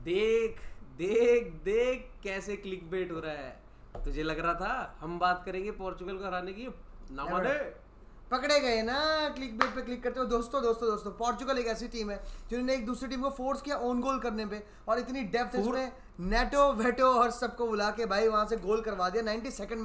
देख देख देख कैसे क्लिक बेट हो रहा है। तुझे लग रहा था हम बात करेंगे पोर्चुगल को हराने की? ना माने। पकड़े गए ना क्लिक बेट पे क्लिक करते हो। दोस्तों दोस्तों दोस्तों, पोर्चुगल एक ऐसी टीम है जिन्होंने एक दूसरी टीम को फोर्स किया ओन गोल करने पे, और इतनी डेप्थ इसमें नेटो वेटो और सबको बुला के भाई वहां से गोल करवा दिया 92nd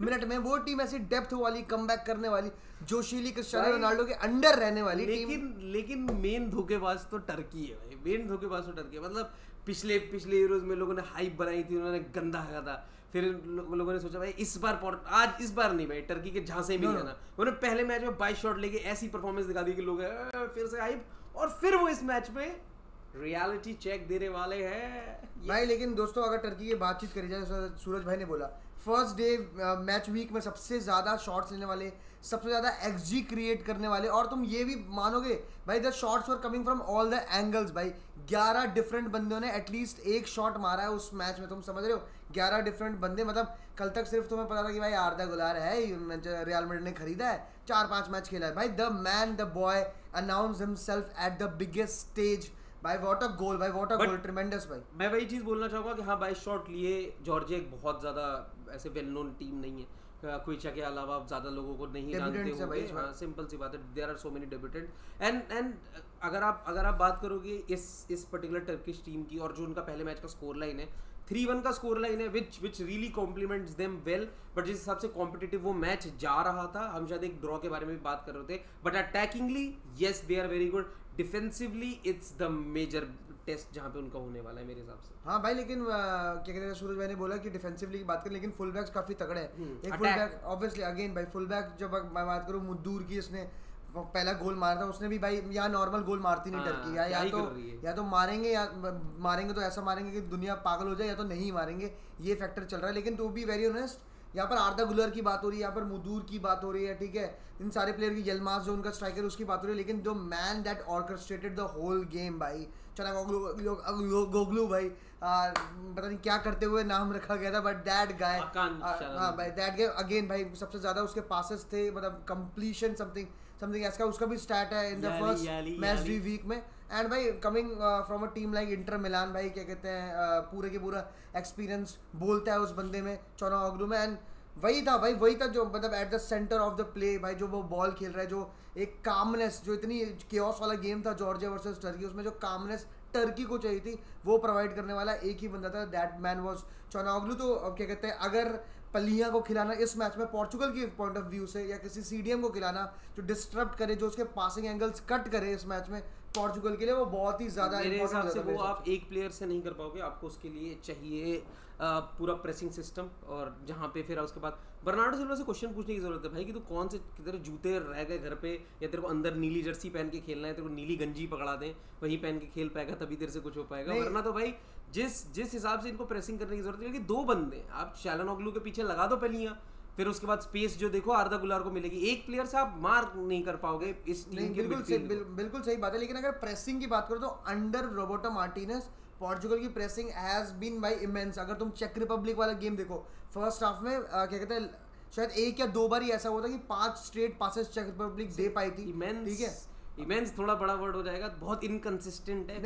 मिनट में। वो टीम ऐसी डेप्थ वाली, कमबैक करने वाली, जोशीली, क्रिस्टियानो रोनाल्डो के अंडर रहने वाली लेकिन मेन धोखेबाज तो टर्की है भाई। मेन धोखेबाज तो टर्की है। मतलब पिछले यूरोज में लोगों ने हाइप बनाई थी, उन्होंने गंदा कहा था। फिर लोगों ने सोचा भाई इस बार नहीं भाई, टर्की के झांसे में जाना। उन्होंने पहले मैच में 22 शॉट लेके ऐसी परफॉर्मेंस दिखा दी कि लोग फिर से हाइप, और फिर वो इस मैच में रियलिटी चेक देने वाले हैं भाई। लेकिन दोस्तों अगर टर्की की बातचीत करी जाए, जैसा सूरज भाई ने बोला, फर्स्ट डे मैच वीक में सबसे ज़्यादा शॉट्स लेने वाले, सबसे ज़्यादा एक्सजी क्रिएट करने वाले, और तुम ये भी मानोगे भाई the shots were coming from all the angles. भाई 11 डिफरेंट बंदों ने एटलीस्ट एक शॉट मारा है उस मैच में। तुम समझ रहे हो, 11 डिफरेंट बंदे। मतलब कल तक सिर्फ तुम्हें पता था कि भाई आर्दा गुलार है, रियल मैड्रिड ने खरीदा है, 4-5 मैच खेला है। भाई the man the boy announce himself at the biggest stage. भाई व्हाट अ गोल, भाई व्हाट अ गोल, ट्रिमेंडस भाई। मैं वही चीज़ बोलना चाहूँगा कि हाँ 22 शॉट लिए। जॉर्जिया एक बहुत ज़्यादा ऐसे वेल नोन टीम नहीं है, क्रोएशिया के अलावा ज़्यादा लोगों को नहीं जानते होंगे। हाँ, सिंपल सी बात है, there are so many debutant. And अगर आप बात करोगे इस पर्टिकुलर टर्किश टीम की, और जो उनका पहले मैच का स्कोर लाइन है 3-1 का स्कोर लाइन है, which really compliments them well. But जिस हिसाब से कॉम्पिटिटिव वो मैच जा रहा था, हम शायद एक ड्रॉ के बारे में भी बात कर रहे थे, but attackingly yes they are very good. Defensively it's the major test जहाँ पे उनका होने वाला है मेरे हिसाब से। हाँ भाई, लेकिन क्या कहते हैं, सूरज भाई ने बोला कि डिफेंसिवली की बात करें, लेकिन फुल बैक्स काफी तगड़े हैं। एक फुल बैक ऑब्वियसली अगेन भाई, फुल बैक जब मैं बात करूँ, मुद्दूर की इसने पहला गोल मारा था, उसने भी भाई यहाँ नॉर्मल गोल मारती नहीं टर्की। या तो मारेंगे तो ऐसा मारेंगे कि दुनिया पागल हो जाए, या तो नहीं मारेंगे, ये फैक्टर चल रहा है। लेकिन टू बी वेरी ऑनेस्ट, यहाँ पर आर्दा गुलर की बात हो रही है, यहाँ पर मुदूर की बात हो रही है, ठीक है, इन सारे प्लेयर की, यलमास जो उनका स्ट्राइकर उसकी बात हो रही है, लेकिन जो man that orchestrated the whole game भाई, चानागोग्लू भाई, पता नहीं क्या करते हुए नाम रखा गया था, बट दैट गाय, हाँ भाई दैट गाय अगेन भाई, सबसे ज्यादा उसके पासेस थे, मतलब कंप्लीशन समथिंग ऐसा उसका भी स्टैट है in the first match week में। एंड भाई coming from a team like Inter Milan, भाई क्या कहते हैं, पूरे के पूरा एक्सपीरियंस बोलता है उस बंदे में, चानागोग्लू में। एंड वही था जो मतलब at the centre of the play भाई, जो वो बॉल खेल रहा है, जो एक कामनेस, जो इतनी केओस वाला गेम था जॉर्जिया वर्सेस टर्की, उसमें जो कामनेस टर्की को चाहिए थी वो प्रोवाइड करने वाला एक ही बंदा था, दैट मैन वाज चानागोग्लू। तो क्या कहते हैं, अगर पलिया को खिलाना इस मैच में पोर्चुगल की पॉइंट ऑफ व्यू से, या किसी सीडीएम को खिलाना जो डिस्टर्ब करे, जो उसके पासिंग एंगल्स कट करे इस मैच में पोर्चुगल के लिए, वो बहुत ही ज्यादा मेरे हिसाब से वो आप एक प्लेयर से नहीं कर पाओगे, आपको उसके लिए चाहिए पूरा प्रेसिंग सिस्टम। और जहाँ पे फिर उसके बाद बर्नार्डो सिल्वा से क्वेश्चन पूछने की जरूरत है भाई कि तू कौन से तेरे जूते रह गए घर पे, या तेरे को अंदर नीली जर्सी पहन के खेलना है, तेरे को नीली गंजी पकड़ा दें, वही पहन के खेल पाएगा, तभी तेरे से कुछ हो पाएगा। वरना तो भाई जिस हिसाब से इनको प्रेसिंग करने की जरूरत है, क्योंकि 2 बंदे आप चानागोग्लू के पीछे लगा दो पलियां, फिर उसके बाद स्पेस जो देखो आर्दा गुलार को मिलेगी। एक प्लेयर से आप मार नहीं कर पाओगे इस टीम के। बिल्कुल सही बात है। लेकिन अगर प्रेसिंग की बात करो तो अंडर रोबर्टो मार्टिनेज पोर्चुगल की pressing has been by immense. अगर तुम चेक रिपब्लिक वाला गेम देखो, फर्स्ट हाफ में क्या कहते हैं, शायद 1 या 2 बार ही ऐसा हुआ था कि 5 स्ट्रेट पासेस चेक रिपब्लिक दे पाई थी, ठीक है। इमेंस थोड़ा बड़ा वर्ड हो जाएगा, बहुत इनकंसिस्टेंट है,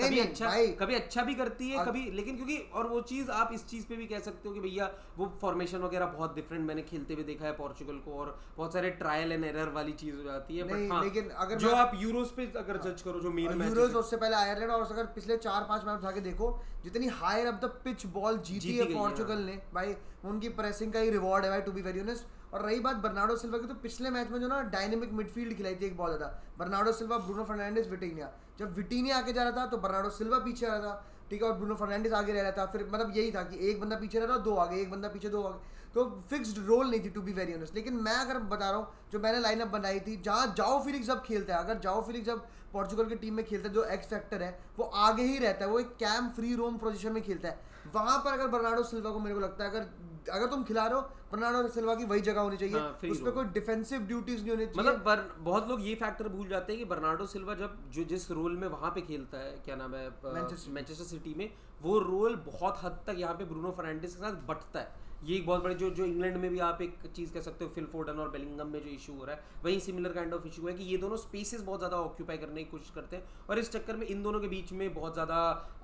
कभी अच्छा भी करती है, कभी, लेकिन क्योंकि, और वो चीज आप इस चीज पे भी कह सकते हो कि भैया वो फॉर्मेशन वगैरह बहुत डिफरेंट मैंने खेलते हुए देखा है पोर्चुगल को, और बहुत सारे ट्रायल एंड एरर वाली चीज हो जाती है। बट हाँ, लेकिन अगर जो आप यूरोस पे अगर जज करो, जो मेन मैच यूरोस, उससे पहले आयरलैंड, और अगर पिछले 4-5 मैच उठा के देखो, जितनी higher up the pitch ball जीती है पोर्चुगल ने भाई, उनकी प्रेसिंग का ही रिवॉर्ड है भाई, टू बी वेरी ऑनेस्ट। और रही बात बर्नार्डो सिल्वा की, तो पिछले मैच में जो ना डायनेमिक मिडफील्ड खिलाई थी एक बहुत ज़्यादा, Bernardo Silva, Bruno Fernandes, Vitinha. जब विटिनिया आके जा रहा था तो बर्नार्डो सिल्वा पीछे आ रहा था, ठीक है, और ब्रूनो फर्नांडिस आगे रह रहा था। फिर मतलब यही था कि एक बंदा पीछे रह रहा था, 2 आगे, एक बंदा पीछे, 2 आगे, तो फिक्स्ड रोल नहीं थी, टू बी वेरी ऑनेस्ट। लेकिन मैं अगर बता रहा हूँ, जो मैंने लाइनअप बनाई थी, जहाँ जाओ फिलिक्स जब खेलता है, अगर जाओ फिलिक्स जब पोर्चुगल की टीम में खेलता है, जो एक्स फैक्टर है वो आगे ही रहता है, वो एक कैम फ्री रोम पोजीशन में खेलता है। वहां पर अगर बर्नार्डो सिल्वा को, मेरे को लगता है, अगर तुम खिला रहे हो, बर्नार्डो सिल्वा की वही जगह होनी चाहिए, उस पर कोई डिफेंसिव ड्यूटीज नहीं होनी चाहिए। मतलब बहुत लोग ये फैक्टर भूल जाते हैं कि बर्नार्डो सिल्वा जो जिस रोल में वहां पे खेलता है, क्या नाम है, मैनचेस्टर सिटी में, वो रोल बहुत हद तक यहाँ पे ब्रूनो फर्नांडिस के साथ बटता है। ये एक बहुत बड़े जो इंग्लैंड में भी आप एक चीज़ कह सकते हो, फिल फोर्डन और बेलिंगम में जो इशू हो रहा है वही सिमिलर काइंड ऑफ इशू है कि ये दोनों स्पेसेस बहुत ज़्यादा ऑक्यूपाई करने की कोशिश करते हैं और इस चक्कर में इन दोनों के बीच में बहुत ज़्यादा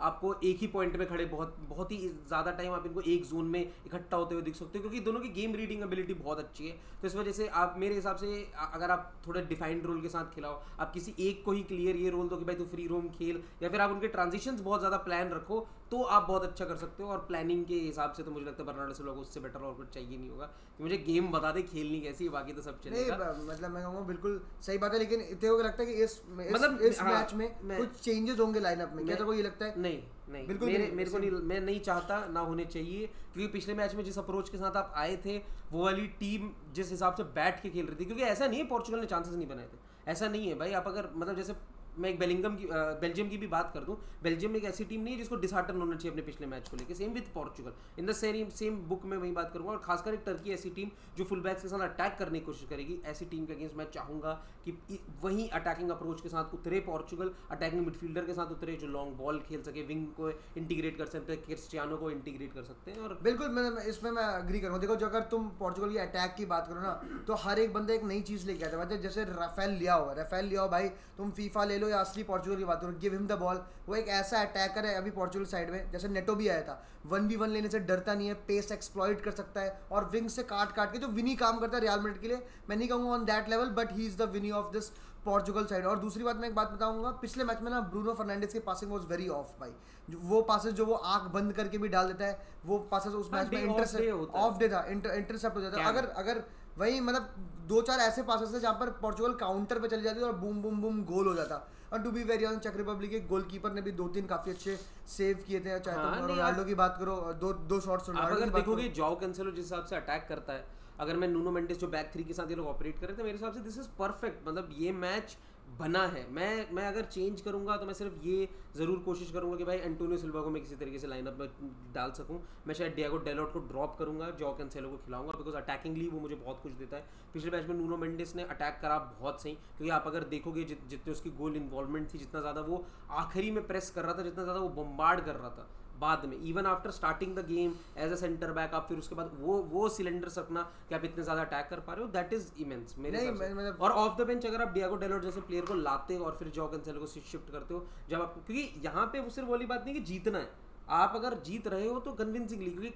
आपको एक ही पॉइंट में खड़े बहुत ही ज़्यादा टाइम आप इनको एक जोन में इकट्ठा होते हुए दिख सकते हो, क्योंकि दोनों की गेम रीडिंग एबिलिटी बहुत अच्छी है। तो इस वजह से आप मेरे हिसाब से अगर आप थोड़े डिफाइंड रोल के साथ खिलाओ, आप किसी एक को ही क्लियर ये रोल दो कि भाई तू फ्री रोम खेल, या फिर आप उनके ट्रांजिशंस बहुत ज़्यादा प्लान रखो, तो आप बहुत अच्छा कर सकते हो। और प्लानिंग के हिसाब से तो मुझे लगता है बर्नार्डो सिल्वा को उससे बेटर और कुछ चाहिए नहीं होगा कि मुझे गेम बता दे खेलनी कैसी है, बाकी तो सब चलेगा। मतलब मैं कहूँगा बिल्कुल सही बात है, लेकिन इतने को लगता है कि इस मैच में कुछ चेंजेस होंगे लाइनअप में, क्या तो ये लगता है? नहीं बिल्कुल मेरे को नहीं, मैं नहीं चाहता, ना होने चाहिए, क्योंकि पिछले मैच में जिस अप्रोच के साथ आप आए थे वो वाली टीम जिस हिसाब से बैठ के खेल रही थी, क्योंकि ऐसा नहीं है पोर्चुगल ने चांसेस नहीं बनाए थे, ऐसा नहीं है भाई। आप अगर मतलब जैसे मैं एक बेल्जियम की भी बात कर दूं, बेल्जियम एक ऐसी टीम नहीं है जिसको डिसहार्टन होना चाहिए अपने पिछले मैच को लेकर, same with Portugal in the same book में वही बात करूंगा। और खासकर एक टर्की ऐसी टीम जो फुल बैक्स के साथ अटैक करने की कोशिश करेगी, ऐसी टीम के अगेंस्ट मैं चाहूंगा कि वही अटैकिंग अप्रोच के साथ उतरे पोर्चुगल, अटैकिंग मिडफील्डर के साथ उतरे जो लॉन्ग बॉल खेल सके, विंग को इंटीग्रेट कर सकते हैं, क्रिस्टियानो को इंटीग्रेट कर सकते हैं। और बिल्कुल इसमें मैं अग्री करूँगा। देखो जो अगर तुम पोर्चुगल की अटैक की बात करो ना, तो हर एक बंदा एक नई चीज़ लेके आता है। जैसे राफेल लियाओ भाई, तुम फीफा ले लो या असली पोर्चुगल बात करो, गिव हिम द बॉल, वो एक ऐसा अटैकर है अभी पोर्चुगल साइड में। जैसे नेटो भी आया था, 1v1 लेने से डरता नहीं है, पेस एक्सप्लॉइट कर सकता है और विंग से काट के जो विनी काम करता है रियल मैड्रिड के लिए, मैं नहीं कहूँगा on that level, but he is the winner of this Portugal side. और दूसरी बात मैं एक बात बताऊंगा, पिछले मैच में ना ब्रूनो फर्नांडिस की पासिंग वाज वेरी ऑफ भाई। वो पासेस जो वो आंख बंद करके भी डाल देता है, वो पासेस उस मैच में इंटरसेप्ट ऑफ डे था, इंटरसेप्ट हो जाता है। अगर वही मतलब 2-4 ऐसे पासेस थे जहाँ पर पोर्चुगल काउंटर पे चली जाती और बूम बूम बूम गोल हो जाता। और टू बी वेरी ऑन, चेक रिपब्लिक के गोलकीपर ने भी 2-3 काफी अच्छे सेव किए थे। चाहे तो रोनाल्डो की बात करो, दो शॉट्स रोनाल्डो की बात करो। देखोगे जॉओ कैंसेलो जिस हिसाब से अटैक करता है, अगर मैं नूनो मेंडिस जो बैक थ्री के साथ ये लोग ऑपरेट कर रहे थे, मेरे हिसाब से दिस इज परफेक्ट। मतलब ये मैच बना है। मैं अगर चेंज करूंगा तो मैं सिर्फ ये ज़रूर कोशिश करूंगा कि भाई एंटोनियो सिल्वा को मैं किसी तरीके से लाइनअप में डाल सकूं। मैं शायद डिएगो डेलोट को ड्रॉप करूंगा, जॉ कैंसेलो को खिलाऊंगा, बिकॉज अटैकिंगली वो मुझे बहुत कुछ देता है। पिछले मैच में नूनो मेंडिस ने अटैक करा बहुत सही, क्योंकि आप अगर देखोगे जितने उसकी गोल इन्वॉल्वमेंट थी, जितना ज़्यादा वो आखिरी में प्रेस कर रहा था, जितना ज़्यादा वो बम्बार्ड कर रहा था बाद में, even after starting the game as a centre back, आप फिर उसके बाद वो सिलेंडर्स रखना कि आप इतने ज़्यादा अटैक कर पा रहे हो, दैट इज इमेंस मेरे हिसाब से। और ऑफ द बेंच अगर आप डिएगो डेलोट जैसे प्लेयर को लाते हो और फिर जॉ कैंसेलो को शिफ्ट करते हो, जब आप, क्योंकि यहाँ पे वो सिर्फ वाली बात नहीं कि जीतना है, आप अगर जीत रहे हो तो कन्विंसिंगली, क्योंकि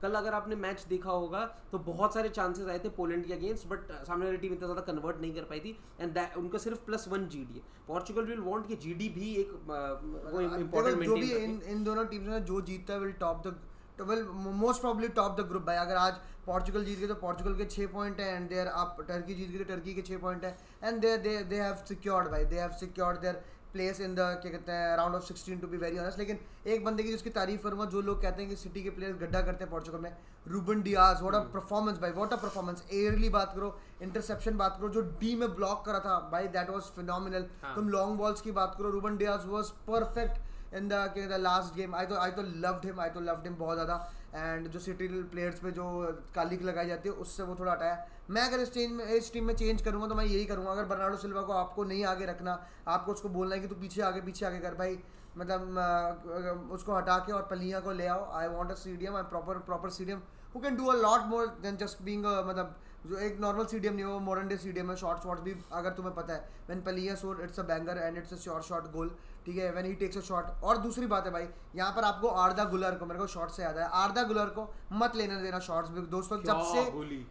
कल अगर आपने मैच देखा होगा तो बहुत सारे चांसेस आए थे पोलैंड के अगेंस्ट, बट सामने वाली टीम इतना ज़्यादा कन्वर्ट नहीं कर पाई थी, एंड उनका सिर्फ +1 जीडी है। पोर्चुगल विल वांट कि जीडी भी एक इंपॉर्टेंट मेंटेन करके। इन दोनों टीम्स में जो जीतता है will top the most probably top the group भाई। अगर आज पोर्चुगल जीत गए तो पोर्चुगल के 6 पॉइंट है, एंड देयर आप टर्की जीत गए तो टर्की के 6 पॉइंट है, एंड दे हैव सिक्योर्ड भाई, they have secured their place in the क्या कहते हैं round of 16 to be very honest. लेकिन एक बंदे की जिसकी तारीफ करूंगा, जो लोग कहते हैं कि सिटी के प्लेयर्स गड्ढा करते हैं पोर्चुगल में, Ruben Dias, what a performance भाई, व्हाट अ परफॉर्मेंस। एयरली बात करो, इंटरसेप्शन बात करो, जो डी में ब्लॉक करा था भाई, दैट वाज फिनोमिनल। तुम लॉन्ग बॉल्स की बात करो, Ruben Dias was perfect in the last game. I तो लव्ड हिम बहुत ज़्यादा। एंड जो सिटी प्लेयर्स पे जो कालिक लगाई जाती है उससे वो थोड़ा हटाया। मैं अगर इस टीम में चेंज करूँगा तो मैं यही करूँगा, अगर बर्नार्डो सिल्वा को आपको नहीं आगे रखना, आपको उसको बोलना है कि तू पीछे आगे कर भाई, मतलब उसको हटा के और पलिया को ले आओ। I want a CDM, I proper CDM who can do a lot more than just being, मतलब जो एक नॉर्मल सीडीएम नहीं हो, मॉडर्न डे सीडीएम है। शॉट्स भी अगर तुम्हें पता है, when Palhinha score it's a banger and it's a sure shot goal, ठीक है, when he takes a shot. और दूसरी बात है भाई, यहाँ पर आपको आर्दा गुलर को, मेरे को शॉट से याद है, आर्दा गुलर को मत लेने देना शॉट्स दोस्तों।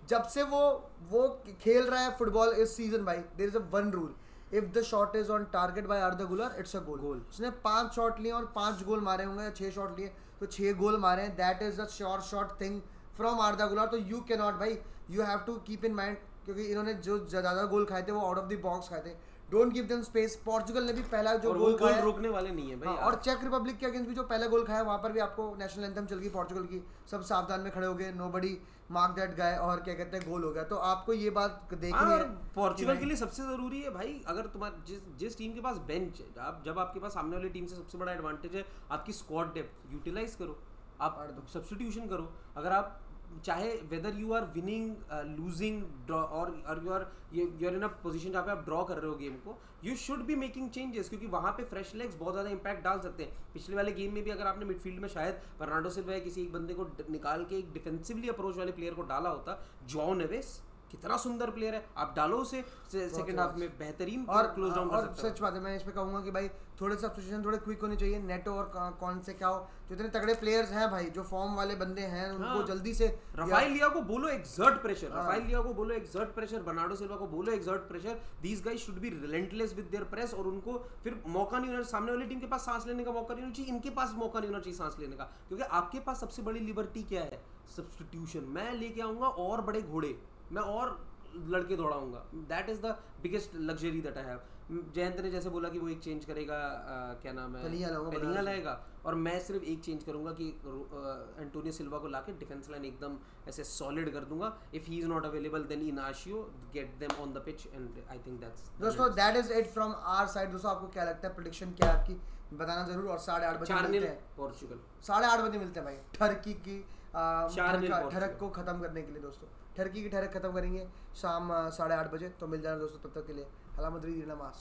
जब से वो खेल रहा है फुटबॉल इस सीजन भाई, there is a one rule, if the shot is on target by Arda Guler it's अ गोल। उसने 5 शॉट लिए और 5 गोल मारे होंगे, या 6 शॉट लिए तो 6 गोल मारे हैं। That is a sure shot thing from Arda Guler. तो यू कैन नॉट भाई, you have to keep in mind, क्योंकि इन्होंने जो ज़्यादा गोल खाए थे वो आउट ऑफ द बॉक्स खाए थे। Don't give them space. Portugal ने भी पहला जो गोल खाया, रोकने वाले नहीं है भाई। और चेक रिपब्लिक के अगेंस्ट भी जो पहला गोल खाया, वहाँ पर भी आपको नेशनल एंथम चल गई पोर्चुगल की, सब सावधान में खड़े हो गए, नोबडी मार्क दैट गाय, और क्या कहते हैं गोल हो गया। तो आपको ये बात देखनी है। पोर्चुगल के लिए सबसे जरूरी है भाई, अगर तुम्हारे जिस टीम के पास बेंच है, जब आपके पास सामने वाली टीम से सबसे बड़ा एडवांटेज है आपकी स्क्वाड डेप्थ, यूटिलाइज करो, आप सब्स्टिट्यूशन करो। अगर आप चाहे whether you are winning, losing और you are in a position जहाँ पे आप ड्रॉ कर रहे हो गेम को, you should be making changes, क्योंकि वहाँ पे फ्रेश लेग्स बहुत ज़्यादा इंपैक्ट डाल सकते हैं। पिछले वाले गेम में भी अगर आपने मिडफील्ड में शायद बर्नार्डो सिल्वा या किसी एक बंदे को निकाल के एक डिफेंसिवली अप्रोच वाले प्लेयर को डाला होता, जॉ नेवेस कितना सुंदर प्लेयर है, आप डालो उसे सेकंड हाफ में बेहतरीन और क्लोज डाउन कर सकते हो। सच बात है, मैं इस पे कहूंगा कि भाई थोड़े सब्स्टिट्यूशन थोड़े क्विक होने चाहिए। नेटो और कौन से क्या हो, जो इतने तगड़े प्लेयर्स हैं भाई, जो फॉर्म वाले बंदे हैं, उनको जल्दी से राफाएल लियाओ को बोलो एक्सर्ट प्रेशर, राफाएल लियाओ को बोलो एक्सर्ट प्रेशर, बर्नार्डो सिल्वा को बोलो exert pressure. These guys should be relentless with their press, और उनको फिर मौका नहीं होना, सामने वाली टीम के पास सांस लेने का मौका नहीं होना चाहिए, इनके पास मौका नहीं होना चाहिए सांस लेने का, क्योंकि आपके पास सबसे बड़ी लिबर्टी क्या है? सब्स्टिट्यूशन। मैं लेके आऊंगा और बड़े घोड़े, मैं और लड़के दौड़ाऊंगा, that is the biggest luxury that I have. Jayant ने जैसे बोला कि वो एक चेंज करेगा, क्या नाम है, पेलिंगा लाएगा, और मैं सिर्फ एक चेंज करूंगा कि एंटोनियो सिल्वा को लाके डिफेंस लाइन एकदम ऐसे सॉलिड कर दूंगा। If he is not available then Inacio, get them on the pitch, and I think that's दोस्तों that is it from our side. दोस्तों आपको क्या लगता है, प्रेडिक्शन क्या है आपकी, बताना जरूर। और 8:30 बजे मिलते हैं, पोर्चुगल 8:30 बजे मिलते हैं भाई, टर्की की ठरक को खत्म करने के लिए। दोस्तों टर्की की ठरक खत्म करेंगे शाम 8:30 बजे, तो मिल जाना दोस्तों। तब तक के लिए हला मदरी नमाज।